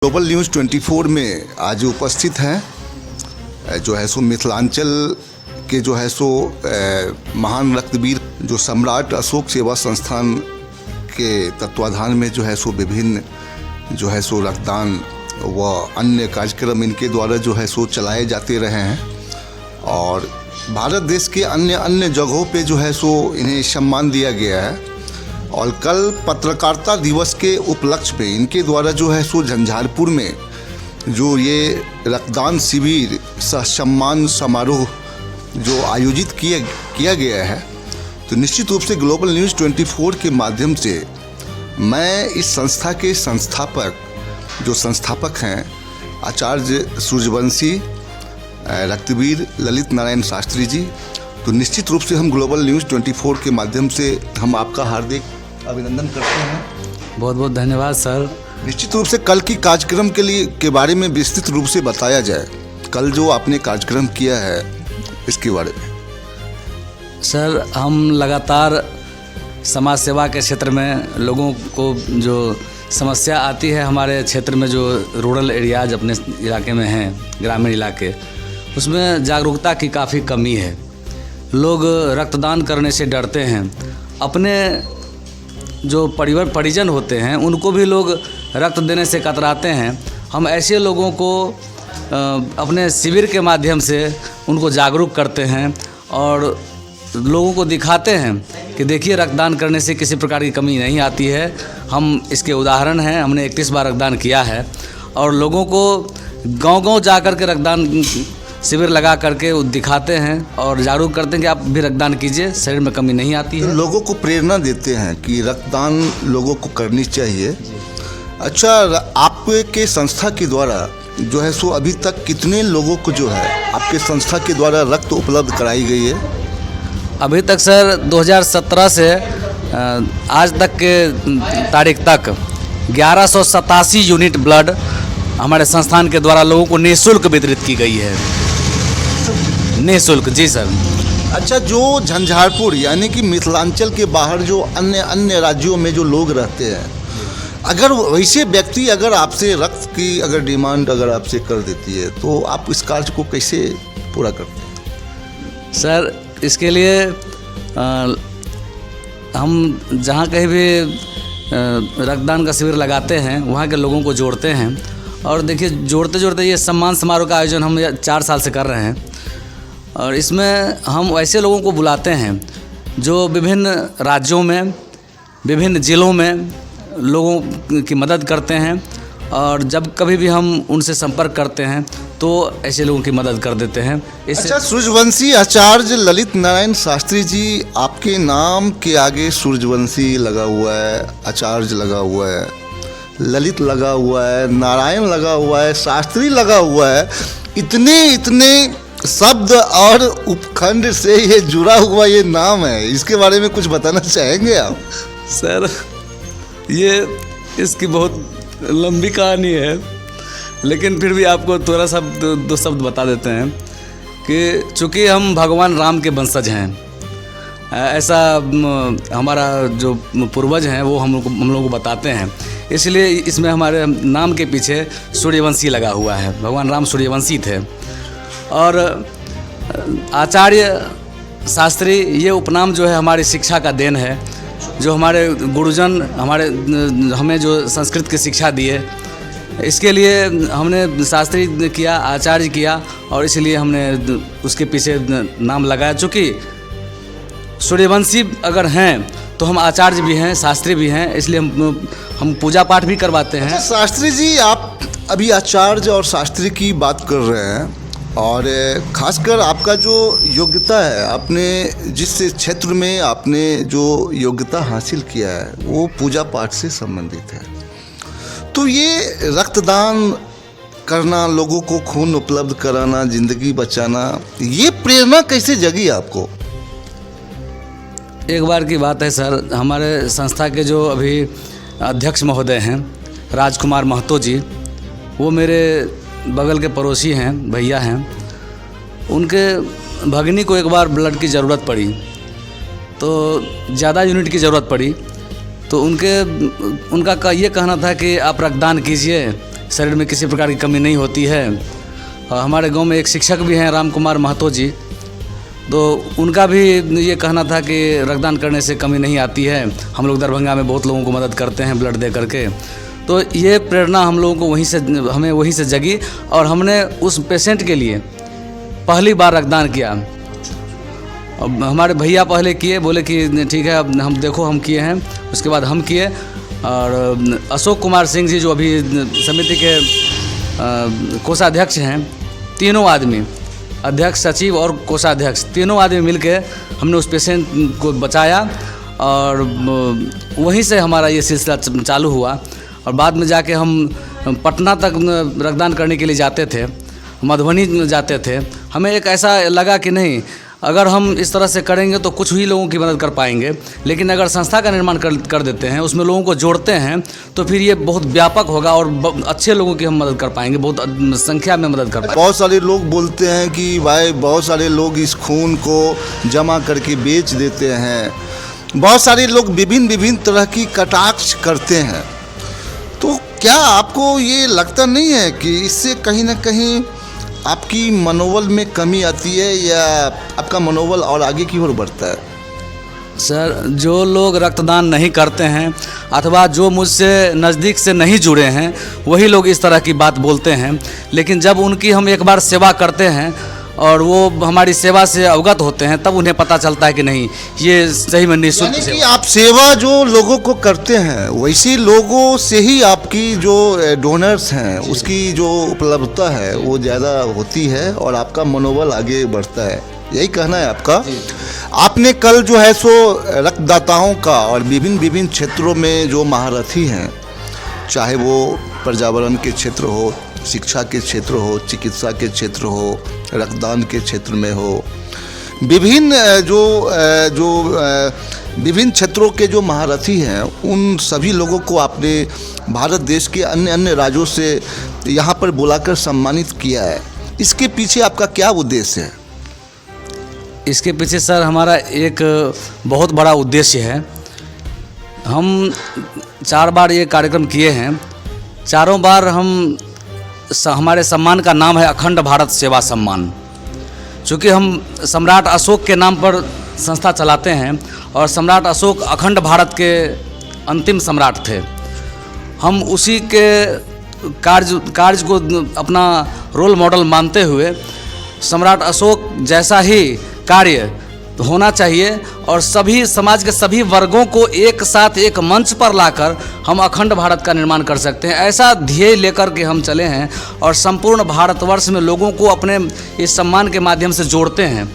Global news 24 में आज उपस्थित हैं जो है सो मिथिलांचल के जो है सो महान रक्तवीर जो सम्राट अशोक सेवा संस्थान के तत्वाधान में जो है सो विभिन्न जो है सो रक्तदान व अन्य कार्यक्रम इनके द्वारा जो है सो चलाए जाते रहे हैं और भारत देश के अन्य अन्य जगहों पे जो है सो इन्हें सम्मान दिया गया है। और कल पत्रकारिता दिवस के उपलक्ष्य में इनके द्वारा जो है सो झंझारपुर में जो ये रक्तदान शिविर सह सम्मान समारोह जो आयोजित किया गया है, तो निश्चित रूप से ग्लोबल न्यूज़ 24 के माध्यम से मैं इस संस्था के संस्थापक हैं आचार्य सूर्यवंशी रक्तवीर ललित नारायण शास्त्री जी, तो निश्चित रूप से हम ग्लोबल न्यूज़ 24 के माध्यम से हम आपका हार्दिक अभिनंदन करते हैं। बहुत बहुत धन्यवाद सर। निश्चित रूप से कल की कार्यक्रम के बारे में विस्तृत रूप से बताया जाए, कल जो आपने कार्यक्रम किया है इसके बारे में। सर, हम लगातार समाज सेवा के क्षेत्र में लोगों को जो समस्या आती है हमारे क्षेत्र में, जो रूरल एरियाज अपने इलाके में हैं, ग्रामीण इलाके, उसमें जागरूकता की काफ़ी कमी है। लोग रक्तदान करने से डरते हैं। अपने जो परिजन होते हैं उनको भी लोग रक्त देने से कतराते हैं। हम ऐसे लोगों को अपने शिविर के माध्यम से उनको जागरूक करते हैं और लोगों को दिखाते हैं कि देखिए रक्तदान करने से किसी प्रकार की कमी नहीं आती है। हम इसके उदाहरण हैं, हमने 31 बार रक्तदान किया है और लोगों को गांव-गांव जा कर के रक्तदान शिविर लगा करके दिखाते हैं और जागरूक करते हैं कि आप भी रक्तदान कीजिए, शरीर में कमी नहीं आती है। तो लोगों को प्रेरणा देते हैं कि रक्तदान लोगों को करनी चाहिए। अच्छा, आपके संस्था के द्वारा जो है सो अभी तक कितने लोगों को जो है आपके संस्था के द्वारा रक्त उपलब्ध कराई गई है? अभी तक सर 2017 से आज तक के तारीख तक 1187 यूनिट ब्लड हमारे संस्थान के द्वारा लोगों को निःशुल्क वितरित की गई है। निःशुल्क, जी सर। अच्छा, जो झंझारपुर यानी कि मिथिलांचल के बाहर जो अन्य राज्यों में जो लोग रहते हैं, अगर वैसे व्यक्ति अगर आपसे रक्त की अगर डिमांड अगर आपसे कर देती है तो आप इस कार्य को कैसे पूरा करते हैं? सर, इसके लिए हम जहाँ कहीं भी रक्तदान का शिविर लगाते हैं वहाँ के लोगों को जोड़ते हैं और देखिए जोड़ते जोड़ते ये सम्मान समारोह का आयोजन हम 4 साल से कर रहे हैं और इसमें हम ऐसे लोगों को बुलाते हैं जो विभिन्न राज्यों में, विभिन्न ज़िलों में लोगों की मदद करते हैं और जब कभी भी हम उनसे संपर्क करते हैं तो ऐसे लोगों की मदद कर देते हैं। अच्छा, सूर्यवंशी आचार्य ललित नारायण शास्त्री जी, आपके नाम के आगे सूर्यवंशी लगा हुआ है, आचार्य लगा हुआ है, ललित लगा हुआ है, नारायण लगा हुआ है, शास्त्री लगा हुआ है, इतने शब्द और उपखंड से ये जुड़ा हुआ ये नाम है, इसके बारे में कुछ बताना चाहेंगे आप? सर, ये इसकी बहुत लंबी कहानी है, लेकिन फिर भी आपको थोड़ा सा 2 शब्द बता देते हैं कि चूँकि हम भगवान राम के वंशज हैं, ऐसा हमारा जो पूर्वज हैं वो हम लोगों को बताते हैं, इसलिए इसमें हमारे नाम के पीछे सूर्यवंशी लगा हुआ है। भगवान राम सूर्यवंशी थे और आचार्य शास्त्री ये उपनाम जो है हमारी शिक्षा का देन है। जो हमारे गुरुजन हमें जो संस्कृत की शिक्षा दिए, इसके लिए हमने शास्त्री किया, आचार्य किया और इसलिए हमने उसके पीछे नाम लगाया। चूँकि सूर्यवंशी अगर हैं तो हम आचार्य भी हैं, शास्त्री भी हैं, इसलिए हम पूजा पाठ भी करवाते हैं। अच्छा, शास्त्री जी, आप अभी आचार्य और शास्त्री की बात कर रहे हैं और खासकर आपका जो योग्यता है, आपने जिस क्षेत्र में आपने जो योग्यता हासिल किया है वो पूजा पाठ से संबंधित है, तो ये रक्तदान करना, लोगों को खून उपलब्ध कराना, जिंदगी बचाना, ये प्रेरणा कैसे जगी आपको? एक बार की बात है सर, हमारे संस्था के जो अभी अध्यक्ष महोदय हैं राजकुमार महतो जी, वो मेरे बगल के पड़ोसी हैं, भैया हैं। उनके भगिनी को एक बार ब्लड की ज़रूरत पड़ी, तो ज़्यादा यूनिट की ज़रूरत पड़ी, तो उनका ये कहना था कि आप रक्तदान कीजिए, शरीर में किसी प्रकार की कमी नहीं होती है। और हमारे गांव में एक शिक्षक भी हैं, राम कुमार महतो जी, तो उनका भी ये कहना था कि रक्तदान करने से कमी नहीं आती है। हम लोग दरभंगा में बहुत लोगों को मदद करते हैं ब्लड दे करके। तो ये प्रेरणा हम लोगों को हमें वहीं से जगी और हमने उस पेशेंट के लिए पहली बार रक्तदान किया। अब हमारे भैया पहले किए, बोले कि ठीक है अब हम देखो हम किए हैं, उसके बाद हम किए। और अशोक कुमार सिंह जी जो अभी समिति के कोषाध्यक्ष हैं, तीनों आदमी, अध्यक्ष, सचिव और कोषाध्यक्ष, तीनों आदमी मिलके हमने उस पेशेंट को बचाया और वहीं से हमारा ये सिलसिला चालू हुआ। और बाद में जाके हम पटना तक रक्तदान करने के लिए जाते थे, मधुबनी जाते थे। हमें एक ऐसा लगा कि नहीं, अगर हम इस तरह से करेंगे तो कुछ ही लोगों की मदद कर पाएंगे, लेकिन अगर संस्था का निर्माण कर देते हैं, उसमें लोगों को जोड़ते हैं, तो फिर ये बहुत व्यापक होगा और अच्छे लोगों की हम मदद कर पाएंगे, बहुत संख्या में मदद कर पाएंगे। बहुत सारे लोग बोलते हैं कि भाई बहुत सारे लोग इस खून को जमा करके बेच देते हैं, बहुत सारे लोग विभिन्न तरह की कटाक्ष करते हैं। तो क्या आपको ये लगता नहीं है कि इससे कहीं ना कहीं आपकी मनोबल में कमी आती है या आपका मनोबल और आगे की ओर बढ़ता है? सर, जो लोग रक्तदान नहीं करते हैं अथवा जो मुझसे नज़दीक से नहीं जुड़े हैं, वही लोग इस तरह की बात बोलते हैं। लेकिन जब उनकी हम एक बार सेवा करते हैं और वो हमारी सेवा से अवगत होते हैं, तब उन्हें पता चलता है कि नहीं, ये सही में निःशुल्क यानी कि सेवा। आप सेवा जो लोगों को करते हैं, वैसे लोगों से ही आपकी जो डोनर्स हैं उसकी जो उपलब्धता है वो ज़्यादा होती है और आपका मनोबल आगे बढ़ता है, यही कहना है आपका। आपने कल जो है सो रक्तदाताओं का और विभिन्न क्षेत्रों में जो महारथी हैं, चाहे वो पर्यावरण के क्षेत्र हो, शिक्षा के क्षेत्र हो, चिकित्सा के क्षेत्र हो, रक्तदान के क्षेत्र में हो, विभिन्न क्षेत्रों के जो महारथी हैं, उन सभी लोगों को आपने भारत देश के अन्य राज्यों से यहाँ पर बुलाकर सम्मानित किया है। इसके पीछे आपका क्या उद्देश्य है? इसके पीछे सर हमारा एक बहुत बड़ा उद्देश्य है। हम 4 बार ये कार्यक्रम किए हैं, चारों बार हमारे सम्मान का नाम है अखंड भारत सेवा सम्मान। चूँकि हम सम्राट अशोक के नाम पर संस्था चलाते हैं और सम्राट अशोक अखंड भारत के अंतिम सम्राट थे। हम उसी के कार्य को अपना रोल मॉडल मानते हुए सम्राट अशोक जैसा ही कार्य होना चाहिए और सभी समाज के सभी वर्गों को एक साथ एक मंच पर लाकर हम अखंड भारत का निर्माण कर सकते हैं, ऐसा ध्येय लेकर के हम चले हैं। और संपूर्ण भारतवर्ष में लोगों को अपने इस सम्मान के माध्यम से जोड़ते हैं।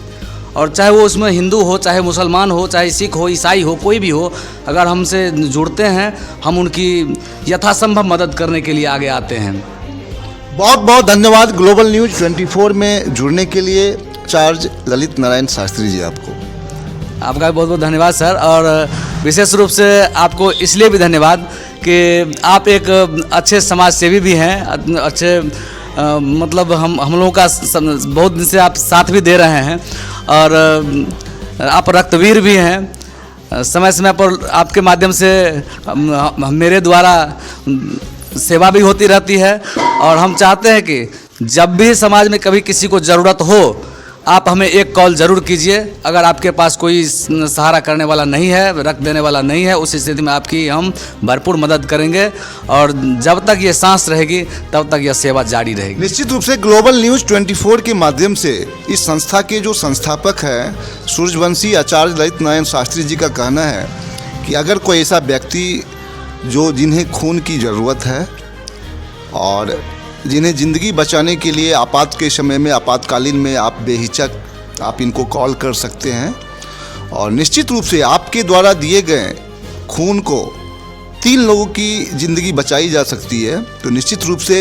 और चाहे वो उसमें हिंदू हो, चाहे मुसलमान हो, चाहे सिख हो, ईसाई हो, कोई भी हो, अगर हमसे जुड़ते हैं, हम उनकी यथासंभव मदद करने के लिए आगे आते हैं। बहुत बहुत धन्यवाद ग्लोबल न्यूज़ 24 में जुड़ने के लिए चार्ज ललित नारायण शास्त्री जी। आपका भी बहुत बहुत धन्यवाद सर। और विशेष रूप से आपको इसलिए भी धन्यवाद कि आप एक अच्छे समाज सेवी भी हैं, अच्छे मतलब हम लोगों का बहुत दिन से आप साथ भी दे रहे हैं और आप रक्तवीर भी हैं। समय समय पर आपके माध्यम से मेरे द्वारा सेवा भी होती रहती है और हम चाहते हैं कि जब भी समाज में कभी किसी को ज़रूरत हो, आप हमें एक कॉल ज़रूर कीजिए। अगर आपके पास कोई सहारा करने वाला नहीं है, रक्त देने वाला नहीं है, उस स्थिति में आपकी हम भरपूर मदद करेंगे और जब तक ये सांस रहेगी तब तक यह सेवा जारी रहेगी। निश्चित रूप से ग्लोबल न्यूज़ 24 के माध्यम से इस संस्था के जो संस्थापक हैं सूर्यवंशी आचार्य ललित नारायण शास्त्री जी का कहना है कि अगर कोई ऐसा व्यक्ति जिन्हें खून की ज़रूरत है और जिन्हें ज़िंदगी बचाने के लिए आपातकालीन में आप बेहिचक आप इनको कॉल कर सकते हैं और निश्चित रूप से आपके द्वारा दिए गए खून को 3 लोगों की ज़िंदगी बचाई जा सकती है। तो निश्चित रूप से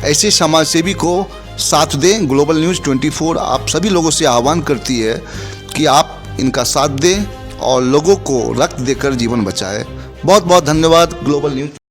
ऐसे समाजसेवी को साथ दें। ग्लोबल न्यूज़ 24 आप सभी लोगों से आह्वान करती है कि आप इनका साथ दें और लोगों को रक्त देकर जीवन बचाएं। बहुत बहुत धन्यवाद ग्लोबल न्यूज़।